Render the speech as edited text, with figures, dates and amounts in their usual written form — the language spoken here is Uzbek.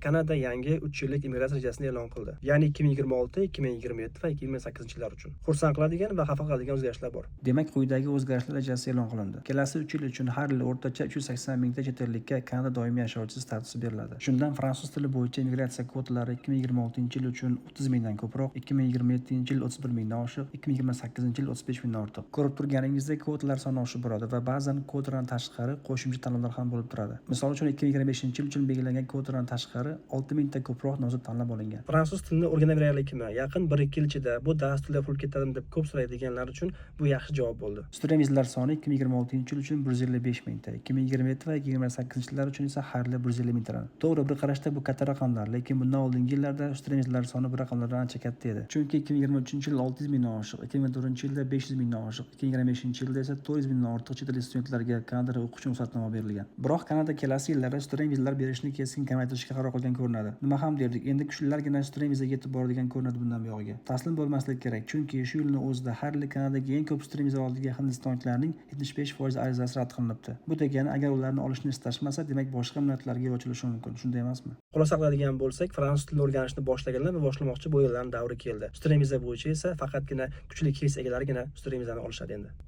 Kanada yangi 3 yillik immigratsiya rejasini e'lon qildi. Ya'ni 2026, 2027 va 2028-yillar uchun. Xursand qiladigan va xafa qiladigan o'zgarishlar bor. Demak, quyidagi o'zgarishlar rejasi e'lon qilindi. Kelasi 3 yil uchun har yil o'rtacha 380 mingta chet ellikka Kanada doimiy yashovchisi statusi beriladi. Shundan fransuz tili bo'yicha immigratsiya kvotalari 2026-yil uchun 30 mingdan ko'proq, 2027-yil 31 mingdan oshiq, 2028-yil 35 mingdan ortiq. Ko'rib turganingizdek, kvotalar soni oshib boradi va ba'zan kvotadan tashqari qo'shimcha tanlovlar ham bo'lib turadi. Misol uchun 2025-yil uchun belgilangan kvotadan tashqari 6 mingta ko'proq nomzod tanlab olingan. Fransuz tilini o'rganaveraylikmi? Yaqin 1-2 yil ichida bu dasturlar pul ketadimi deb ko'p so'raydiganlar uchun bu yaxshi javob bo'ldi. Student soni 2026-yil uchun 155 mingta, 2027 va 2028-yillar uchun esa har yili 150 mingtadan. To'g'ri, bir qarashda bu katta raqamlar, lekin bundan oldingi yillarda studentlar soni bu raqamlardan ancha katta edi. Chunki 2023-yil 600 mingdan oshiq, 2024-yilda 500 mingdan oshiq, 2025-yilda esa 400 mingdan ortiq chet el studentlarga Kanadada o'qish uchun ruxsatnoma berilgan. Biroq Kanada kelasi yillarda student vizalar berishni keskin kamaytirishga qaror qilgan ko'rinadi. Nima ham derdik, endi kuchlilargina student vizaga yetib boradigan ko'rinadi bundan buyog'iga. Taslim bo'lmaslik kerak, chunki shu yilning o'zida har yili Kanadaga eng ko'p student viza oladigan hindistonliklarning 75% arizasi rad qilinibdi. Bu degani, agar ularni olishni istashmasa, demak boshqa millatlarga yo'l ochilishi mumkin. Shunday emasmi? Xulosa qiladigan bo'lsak, fransuz tilini o'rganishni boshlaganlar va boshlamoqchi bo'lganlarning davri keldi. Student viza bo'yicha esa faqatgina kuchli kes egalarigina student vizani olishadi endi.